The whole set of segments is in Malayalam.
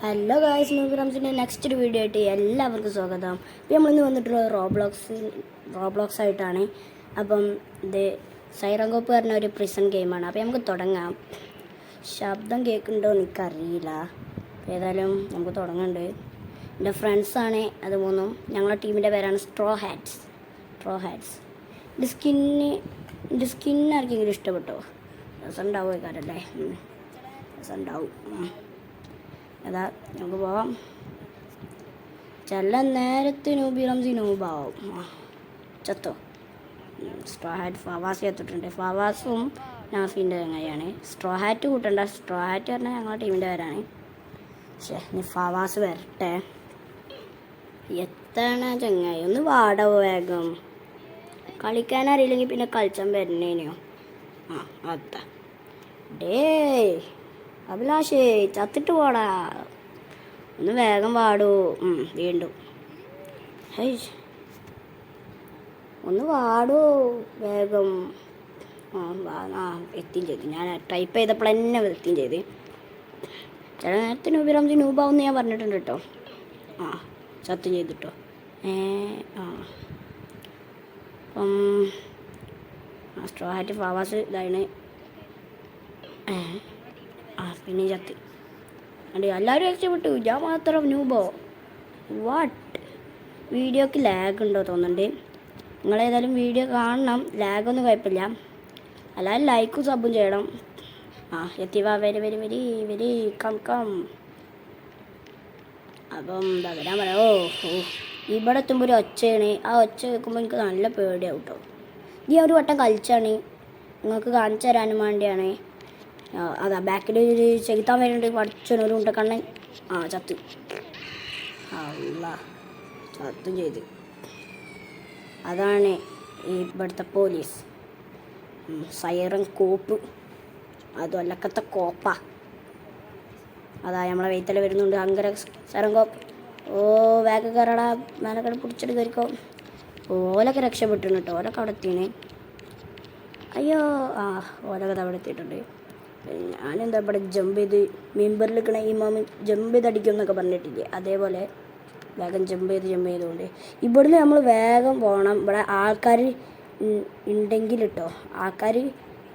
ഹലോ ഗായ്സ്, ന്യൂഗ്രാംസിൻ്റെ നെക്സ്റ്റ് ഒരു വീഡിയോ ആയിട്ട് എല്ലാവർക്കും സ്വാഗതം. ഇപ്പോൾ നമ്മളിന്ന് വന്നിട്ടുള്ളത് റോബ്ലോക്സ് ആയിട്ടാണ്. അപ്പം ഇത് സൈറങ്കോപ്പ് പറഞ്ഞ ഒരു പ്രിസൺ ഗെയിമാണ്. അപ്പോൾ നമുക്ക് തുടങ്ങാം. ശബ്ദം കേൾക്കുന്നുണ്ടോ എനിക്കറിയില്ല. ഏതായാലും നമുക്ക് തുടങ്ങുന്നുണ്ട്. എൻ്റെ ഫ്രണ്ട്സാണ് അത് മൂന്നും. ഞങ്ങളുടെ ടീമിൻ്റെ പേരാണ് സ്ട്രോ ഹാറ്റ്സ്. എൻ്റെ സ്കിന്ന് ആർക്കെങ്കിലും ഇഷ്ടപ്പെട്ടോ? രസം ഉണ്ടാവും കാരല്ലേ? രസം ഉണ്ടാവും. അതാ നമുക്ക് പോവാം. ചില നേരത്തെ നൂബാവും. ചത്തോ? സ്ട്രോ ഹാറ്റ് ഫവാസ് ചേർത്തിട്ടുണ്ട്. ഫവാസും നാഫിൻ്റെ ചങ്ങായിയാണ്. സ്ട്രോ ഹാറ്റ് കൂട്ടണ്ട. സ്ട്രോ ഹാറ്റ് പറഞ്ഞാൽ ഞങ്ങളുടെ ടീമിൻ്റെ പേരാണ്. പക്ഷേ ഇനി ഫവാസ് വരട്ടെ. എത്താണ് ചങ്ങായി? ഒന്ന് വാടോ വേഗം. കളിക്കാനറിയില്ലെങ്കിൽ പിന്നെ കളിച്ചാൻ വരുന്നേനെയോ? അതാ ഡേ അഭിലാഷേ, ചത്തിട്ട് പോടാ. ഒന്ന് വേഗം വാടൂ. വീണ്ടും ഒന്ന് വാടൂ വേഗം. എത്തിയും ചെയ്തു. ഞാൻ ടൈപ്പ് ചെയ്തപ്പോൾ തന്നെ എത്തിയും ചെയ്ത്. ചില നേരത്തെ നൂബാവെന്ന് ഞാൻ പറഞ്ഞിട്ടുണ്ട് കേട്ടോ. സത്യം ചെയ്തിട്ടോ. അപ്പം സ്ട്രോ ഹാറ്റ് ഫവാസ് ഇതാണ്. പിന്നെ ചത്ത്. അതെ, എല്ലാവരും രക്ഷപ്പെട്ടു. ഞാൻ മാത്രം നൂബോ. വാട്ട്? വീഡിയോക്ക് ലാഗ് ഉണ്ടോ തോന്നുന്നുണ്ട്. നിങ്ങളേതായാലും വീഡിയോ കാണണം. ലാഗൊന്നും കുഴപ്പമില്ല. എല്ലാവരും ലൈക്കും സബും ചെയ്യണം. എത്തിവാ. Welcome. അപ്പം എന്താ വരാൻ പറയാം. ഇവിടെ എത്തുമ്പോൾ ഒരു ഒച്ചയാണ്. ആ ഒച്ച കേൾക്കുമ്പോൾ എനിക്ക് നല്ല പേടിയാവും കേട്ടോ. ഈ ഒരു വട്ടം കളിച്ചാണ്, നിങ്ങൾക്ക് കാണിച്ചു തരാനും വേണ്ടിയാണ്. അതാ ബാക്കിൽ ഒരു ചെകുത്താൻ വരുന്നുണ്ട്. പഠിച്ചൊരു ഉണ്ടക്കണ്ണൻ. ചത്തു. ചത്തും ചെയ്ത്. അതാണ് ഈ ഇവിടുത്തെ പോലീസ്. സൈറൻ കോപ്പ്. അത് ഒല്ലക്കത്തെ കോപ്പ. അതാ നമ്മളെ വെയ്ത്തല വരുന്നുണ്ട്. അങ്കര സൈറൻ കോപ്പ്. വേഗം കയറടാ. മേലക്കട പിടിച്ചിട്ട് കയറിക്കോ. ഓലൊക്കെ രക്ഷപ്പെട്ടിരുന്നു കേട്ടോ. ഓലൊക്കെ അവിടെ എത്തിയാണ്. അയ്യോ, ഓലൊക്കെ അവിടെ എത്തിയിട്ടുണ്ട്. ഞാനെന്താ ഇവിടെ ജമ്പ് ചെയ്ത് മെമ്പറിൽ നിൽക്കണ ഈ മാമൻ ജമ്പ് ചെയ്ത് അടിക്കും എന്നൊക്കെ പറഞ്ഞിട്ടില്ലേ? അതേപോലെ വേഗം ജമ്പ് ചെയ്തുകൊണ്ട് ഇവിടുന്ന് നമ്മൾ വേഗം പോകണം. ഇവിടെ ആൾക്കാർ ഉണ്ടെങ്കിൽ കേട്ടോ. ആൾക്കാർ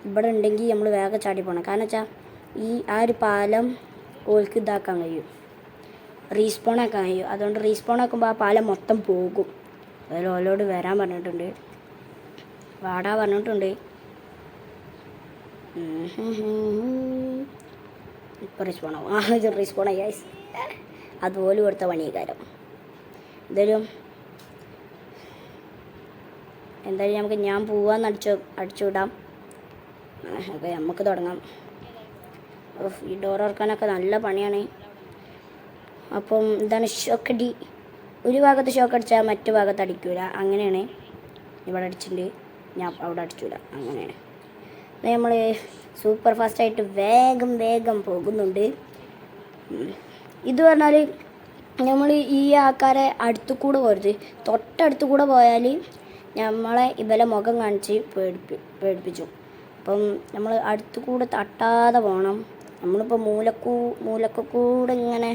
ഇവിടെ ഉണ്ടെങ്കിൽ നമ്മൾ വേഗം ചാടി പോകണം. കാരണം വെച്ചാൽ ആ ഒരു പാലം ഓൾക്ക് ഇതാക്കാൻ കഴിയും, റീസ്പോൺ ആക്കാൻ കഴിയും. അതുകൊണ്ട് റീസ്പോൺ ആക്കുമ്പോൾ ആ പാലം മൊത്തം പോകും. അതിൽ ഓലോട് വരാൻ പറഞ്ഞിട്ടുണ്ട്, വാടാ പറഞ്ഞിട്ടുണ്ട്. ഇപ്പോൾ റീസ്പോണാവും. ഗ്യാസ് അതുപോലെ കൊടുത്ത പണികാരം. എന്തായാലും നമുക്ക് ഞാൻ പോവാന്ന് അടിച്ചു വിടാം. ഓക്കെ, നമുക്ക് തുടങ്ങാം. ഈ ഡോർ ഇറക്കാനൊക്കെ നല്ല പണിയാണ്. അപ്പം ഇതാണ് ഷോക്കടി. ഒരു ഭാഗത്ത് ഷോക്ക് അടിച്ചാൽ മറ്റു ഭാഗത്ത് അടിക്കൂല. അങ്ങനെയാണ്. ഇവിടെ അടിച്ചിട്ടുണ്ട്, ഞാൻ അവിടെ അടിച്ചില്ല. അങ്ങനെയാണ്. നമ്മൾ സൂപ്പർ ഫാസ്റ്റായിട്ട് വേഗം പോകുന്നുണ്ട്. ഇത് പറഞ്ഞാൽ നമ്മൾ ഈ ആൾക്കാരെ അടുത്തു കൂടെ പോരുത്. തൊട്ടടുത്ത് കൂടെ പോയാൽ നമ്മളെ ഇവലെ മുഖം കാണിച്ച് പേടിപ്പിച്ചു. അപ്പം നമ്മൾ അടുത്തു കൂടെ തട്ടാതെ പോകണം. നമ്മളിപ്പോൾ മൂലക്കൂടെ ഇങ്ങനെ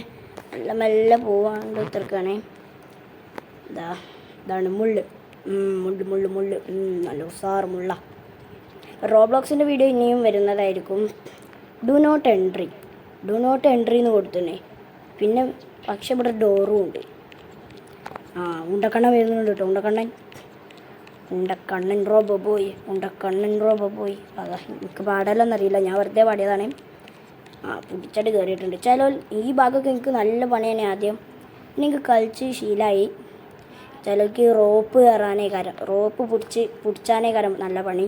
മെല്ലെ പോവാണ്ട് തീർക്കുകയാണേ. ഇതാണ് മുള്ള്. നല്ല ഉസാറ് മുള്ള. റോബ്ലോക്സിൻ്റെ വീഡിയോ ഇനിയും വരുന്നതായിരിക്കും. ഡു നോട്ട് എൻട്രി എന്ന് കൊടുത്തേ. പിന്നെ പക്ഷെ ഇവിടെ ഡോറും ഉണ്ട്. ഉണ്ടക്കണ്ണൻ വരുന്നുണ്ട് കേട്ടോ. ഉണ്ടക്കണ്ണൻ റോബോ പോയി. അതാ എനിക്ക് പാടാലൊന്നറിയില്ല, ഞാൻ വെറുതെ പാടിയതാണ്. പിടിച്ചിട്ട് കയറിയിട്ടുണ്ട്. ഈ ഭാഗമൊക്കെ എനിക്ക് നല്ല പണിയാണ്. ആദ്യം എനിക്ക് കളിച്ച് ശീലമായി. ചിലർക്ക് റോപ്പ് കയറാനേ റോപ്പ് പിടിച്ചാനേ നല്ല പണി.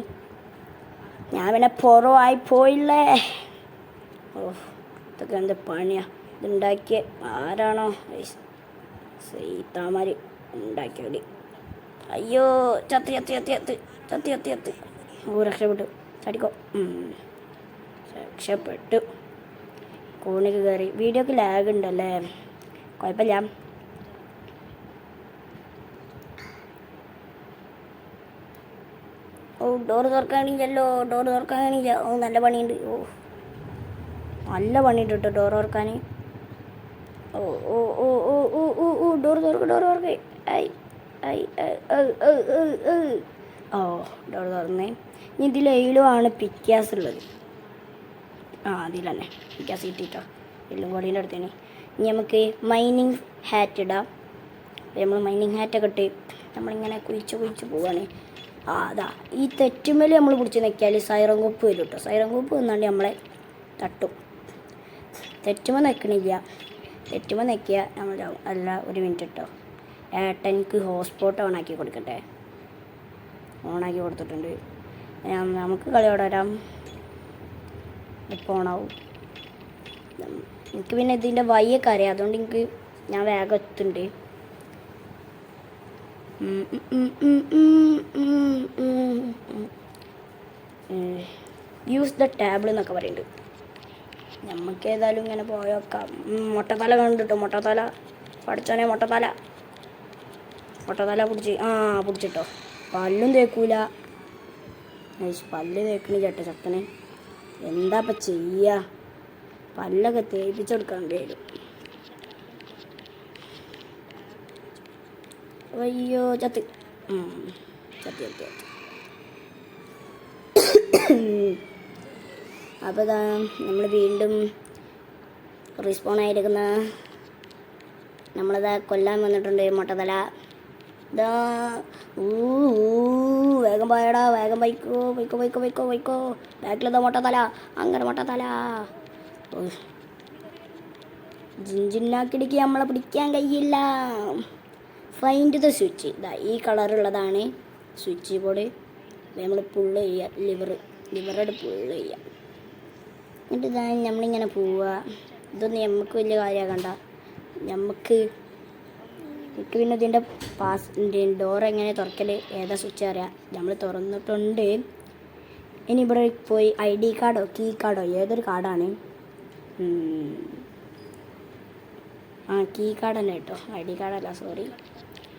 ഞാൻ പിന്നെ പുറമായി പോയില്ലേ. ഇതൊക്കെ എന്ത് പണിയാ. ഇതുണ്ടാക്കിയ ആരാണോ? സീതാമാര് ഉണ്ടാക്കിയത്. അയ്യോ, ചത്തി. രക്ഷപ്പെട്ടു. ചടിക്കോ. രക്ഷപ്പെട്ടു. കോണിക്ക് കയറി. വീഡിയോക്ക് ലാഗ് ഉണ്ടല്ലേ? കുഴപ്പമില്ല. ഡോറ് തുറക്കാനില്ല. നല്ല പണിയുണ്ട്. നല്ല പണിയുണ്ട് കേട്ടോ ഡോർ തുറക്കാൻ. ഓ ഓ ഓ ഓ ഓ ഓ ഓ ഡോർ തുറക്ക് ഐ ഐ ഓ ഡോർ തുറന്നേ. ഇനി ഇതിൽ എയിലും ആണ് പിക്കാസ് ഉള്ളത്. ആ അതിൽ തന്നെ പിക്കാസ് കിട്ടിയിട്ടോ. എല്ലും കൂടീൻ്റെ അടുത്തേന്. ഇനി നമുക്ക് മൈനിങ് ഹാറ്റ് ഇടാം. നമ്മൾ മൈനിങ് ഹാറ്റൊക്കെ ഇട്ട് നമ്മളിങ്ങനെ കുഴിച്ച് പോവാണ്. ആ അതാ ഈ തെറ്റുമേൽ നമ്മൾ പിടിച്ച് നിൽക്കിയാൽ സൈറൻ കൂപ്പ് വരും കേട്ടോ. സൈറൻ കൂപ്പ് വന്നാണ്ട് നമ്മളെ തട്ടും. തെറ്റുമ്പോൾ നിൽക്കണില്ല. തെറ്റുമ്പോൾ നിൽക്കുക നമ്മൾ അല്ല. ഒരു മിനിറ്റ് കേട്ടോ. ഏട്ടനിക്ക് ഹോട്ട്സ്പോട്ട് ഓണാക്കി കൊടുക്കട്ടെ. ഓണാക്കി കൊടുത്തിട്ടുണ്ട്. നമുക്ക് കളിയോടെ വരാം. ഇപ്പോൾ ഓണാവും. എനിക്ക് പിന്നെ ഇതിൻ്റെ വയ്യൊക്കെ അറിയാം. അതുകൊണ്ട് ഞാൻ വേഗം എത്തുന്നുണ്ട്. യൂസ് ദ ടാബിൾ എന്നൊക്കെ പറയുന്നുണ്ട്. നമുക്ക് ഏതായാലും ഇങ്ങനെ പോയോക്കാം. മുട്ടത്തല കണ്ടിട്ടോ. മുട്ടത്തല പഠിച്ചോനെ. മുട്ടത്തല പിടിച്ചിട്ടോ. പല്ലും തേക്കൂല. പല്ല് തേക്കണ ചേട്ടാ ചക്കനെ. എന്താ ഇപ്പം ചെയ്യുക? പല്ലൊക്കെ തേപ്പിച്ചെടുക്കേണ്ടി വരും. അയ്യോ ചത്ത്. ചത്തി. അപ്പോൾ ഇതാ നമ്മൾ വീണ്ടും റീസ്പോൺ ആയിരിക്കുന്ന നമ്മളിതാ കൊല്ലാൻ വന്നിട്ടുണ്ട്. മുട്ടത്തല ഇതാ. വേഗം പോയടാ. വേഗം വയ്ക്കോ. ബാക്കിലതാ മുട്ടത്തല. അങ്ങനെ മുട്ടത്തല. ജിഞ്ചിന്നാക്കിടിക്ക് നമ്മളെ പിടിക്കാൻ കഴിയില്ല. Find the switch. ഇതാ ഈ കളറുള്ളതാണ് സ്വിച്ച് ബോർഡ്. നമ്മൾ പുള്ള് ചെയ്യുക. ലിവറോട് പുള്ള് ചെയ്യുക. എന്നിട്ട് ഇതാ നമ്മളിങ്ങനെ പോവുക. ഇതൊന്നും നമുക്ക് വലിയ കാര്യമാക്കണ്ട. എനിക്ക് പിന്നെ ഇതിൻ്റെ ഡോർ എങ്ങനെ തുറക്കൽ, ഏതാ സ്വിച്ച് അറിയാം. നമ്മൾ തുറന്നിട്ടുണ്ട്. ഇനി ഇവിടെ പോയി ID കാർഡോ കീ കാർഡോ ഏതൊരു കാർഡാണ്. കീ കാർഡ് തന്നെ കേട്ടോ. ID കാർഡല്ല, സോറി.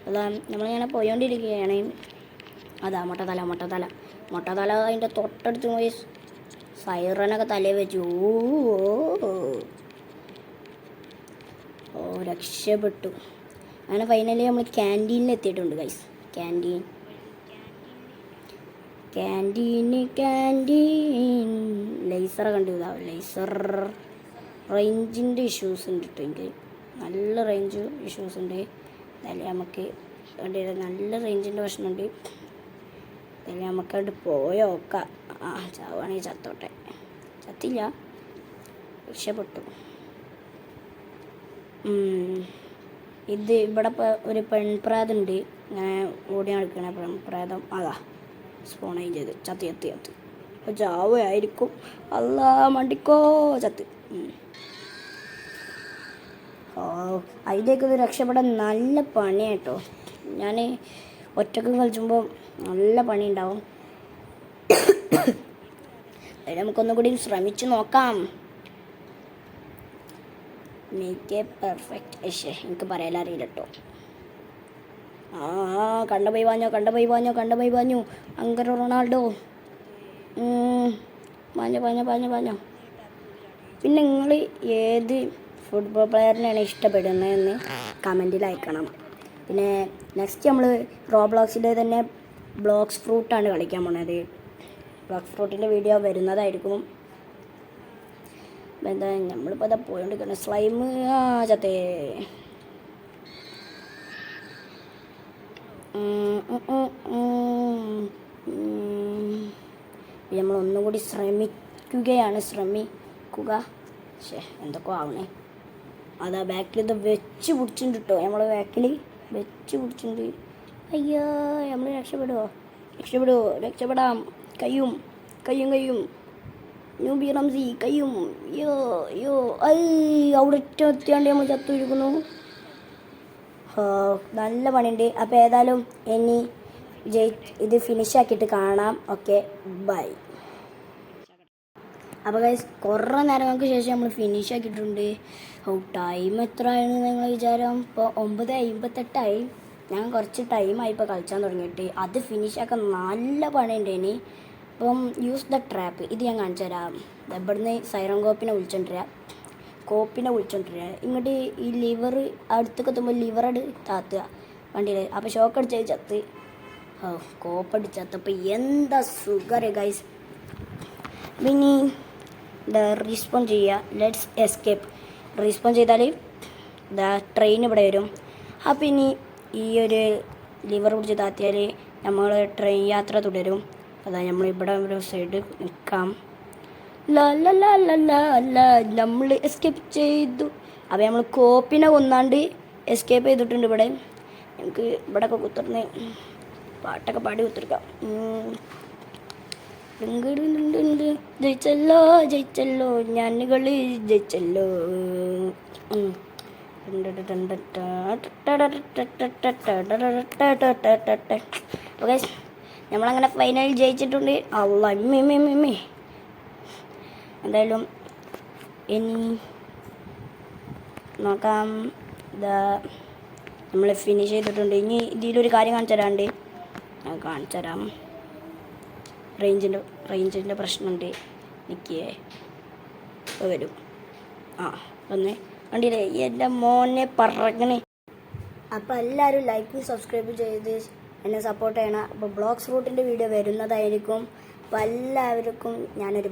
അതാ നമ്മളിങ്ങനെ പോയോണ്ടിരിക്കുകയാണ്. അതാ മുട്ടത്തല അതിൻ്റെ തൊട്ടടുത്ത് പോയി സൈറനൊക്കെ തലയിൽ വെച്ചു. ഓ രക്ഷപ്പെട്ടു. അങ്ങനെ ഫൈനലി നമ്മൾ ക്യാൻറ്റീനിൽ എത്തിയിട്ടുണ്ട് ഗൈസ്. ക്യാൻറ്റീൻ ലേസറെ കണ്ടിതാ. ലേസർ റേഞ്ചിൻ്റെ ഇഷ്യൂസ് ഉണ്ട് കേട്ടോ. എനിക്ക് നല്ല റേഞ്ച് ഇഷ്യൂസ് ഉണ്ട്. അതിൽ നമുക്ക് നല്ല റേഞ്ചിൻ്റെ പ്രശ്നമുണ്ട്. അതിൽ നമുക്കവിടെ പോയോക്കാം. ചാവാണെങ്കിൽ ചത്തോട്ടെ. ചത്തില്ല, രക്ഷപ്പെട്ടു. ഇത് ഇവിടെ ഒരു പെൺപ്രേതമുണ്ട്. ഇങ്ങനെ ഓടി നടക്കണ പെൺപ്രേതം. അതാ സ്പോണൈൻ ചെയ്ത് ചത്തി. അപ്പോൾ ചാവുകയായിരിക്കും. അല്ലാ മണ്ടിക്കോ. ചത്ത്. അതിലേക്ക് ഇത് രക്ഷപ്പെടാൻ നല്ല പണിയാട്ടോ. ഞാൻ ഒറ്റക്ക് കളിച്ചുമ്പോൾ നല്ല പണി ഉണ്ടാവും. അതിൽ നമുക്കൊന്നും കൂടി ശ്രമിച്ചു നോക്കാം. Make A perfect. എനിക്ക് പറയാനറിയില്ല കേട്ടോ. കണ്ടുപോയി പാഞ്ഞു. അങ്ങനെ റൊണാൾഡോ പാഞ്ഞോ. പിന്നെ നിങ്ങൾ ഏത് ഫുട്ബോൾ പ്ലെയറിനെയാണ് ഇഷ്ടപ്പെടുന്നതെന്ന് കമൻറ്റിൽ അയക്കണം. പിന്നെ നെക്സ്റ്റ് നമ്മൾ റോബ്ലോക്സിൻ്റെ തന്നെ ബ്ലോക്സ് ഫ്രൂട്ടാണ് കളിക്കാൻ പോണത്. ബ്ലോക്സ് ഫ്രൂട്ടിൻ്റെ വീഡിയോ വരുന്നതായിരിക്കും. എന്താ നമ്മളിപ്പോൾ അതാ പോയോണ്ടിരിക്കണം. സ്ലൈം ചത്തേ. നമ്മളൊന്നും കൂടി ശ്രമിക്കുക. എന്തൊക്കെ ആവണേ. അതാ ബാക്കിൽ ഇത് വെച്ച് പിടിച്ചിട്ടുണ്ട് കേട്ടോ. നമ്മളെ ബാക്കിൽ വെച്ച് പിടിച്ചിട്ടുണ്ട്. അയ്യോ നമ്മൾ രക്ഷപ്പെടാം. കയ്യും ന്യൂബി റംസി കയ്യും. യോ അവിടെ എത്തിയാണ്ട് നമ്മൾ ചത്തുരിക്കുന്നു. നല്ല പണിയുണ്ട്. അപ്പോൾ ഏതായാലും ഇനി ഇത് ഫിനിഷാക്കിയിട്ട് കാണാം. Okay bye. അപ്പോൾ ഗൈസ് കുറേ നേരങ്ങൾക്ക് ശേഷം നമ്മൾ ഫിനിഷ് ആക്കിയിട്ടുണ്ട്. ടൈം എത്രയാണ് നിങ്ങൾ വിചാരം? ഇപ്പോൾ 9:58 ഞാൻ കുറച്ച് ടൈമായി ഇപ്പോൾ കളിച്ചാൻ തുടങ്ങിയിട്ട്. അത് ഫിനിഷാക്കാൻ നല്ല പണിയുണ്ട് ഇനി. അപ്പം യൂസ് ദ ട്രാപ്പ്. ഇത് ഞാൻ കാണിച്ചു തരാം. ഇവിടുന്ന് സൈറൻ കോപ്പിനെ വിളിച്ചോണ്ടിരാം. കോപ്പിനെ വിളിച്ചോണ്ടിരിക്കുക. ഇങ്ങോട്ട് ഈ ലിവർ അടുത്തൊക്കെ എത്തുമ്പോൾ ലിവറട് താത്തുക വണ്ടിയിൽ. അപ്പോൾ ഷോക്ക് അടിച്ച് ചത്ത്. ഓ കോപ്പടിച്ച് ചത്തപ്പോൾ എന്താ സുഖം ഗൈസ്. പിന്നെ റീസ്പോൺ ചെയ്യുക. Let's escape. റീസ്പോൺ ചെയ്താൽ ട്രെയിൻ ഇവിടെ വരും. അപ്പം ഇനി ഈ ഒരു ലിവർ പിടിച്ച് താത്തിയാൽ നമ്മൾ ട്രെയിൻ യാത്ര തുടരും. അതാ നമ്മളിവിടെ ഒരു സൈഡ് നിൽക്കാം. നമ്മൾ എസ്കേപ്പ് ചെയ്തു. അപ്പോൾ നമ്മൾ കോപ്പിനെ കൊന്നാണ്ട് എസ്കേപ്പ് ചെയ്തിട്ടുണ്ട്. ഇവിടെ നമുക്ക് ഇവിടെയൊക്കെ കുത്തിർന്ന് പാട്ടൊക്കെ പാടി കുത്തിരിക്കാം. ജയിച്ചല്ലോ ജയിച്ചല്ലോ ഞാനുകൾ ജയിച്ചല്ലോ. ഓക്കെ നമ്മളങ്ങനെ ഫൈനലിൽ ജയിച്ചിട്ടുണ്ട്. അമ്മേ എന്തായാലും ഇനി നോക്കാം. നമ്മൾ ഫിനിഷ് ചെയ്തിട്ടുണ്ട്. ഇനി ഇതിലൊരു കാര്യം കാണിച്ചു തരാണ്ട് ഞാൻ കാണിച്ചു തരാം. റേഞ്ചിൻ്റെ പ്രശ്നമുണ്ട്. എനിക്ക് വരും. ഒന്ന് കണ്ടില്ലേ എൻ്റെ മോനെ പറങ്ങണേ. അപ്പോൾ എല്ലാവരും ലൈക്കും സബ്സ്ക്രൈബ് ചെയ്ത് എന്നെ സപ്പോർട്ട് ചെയ്യണം. അപ്പോൾ ബ്ലോഗ്സ് റൂട്ടിൻ്റെ വീഡിയോ വരുന്നതായിരിക്കും. അപ്പോൾ എല്ലാവർക്കും ഞാനൊരു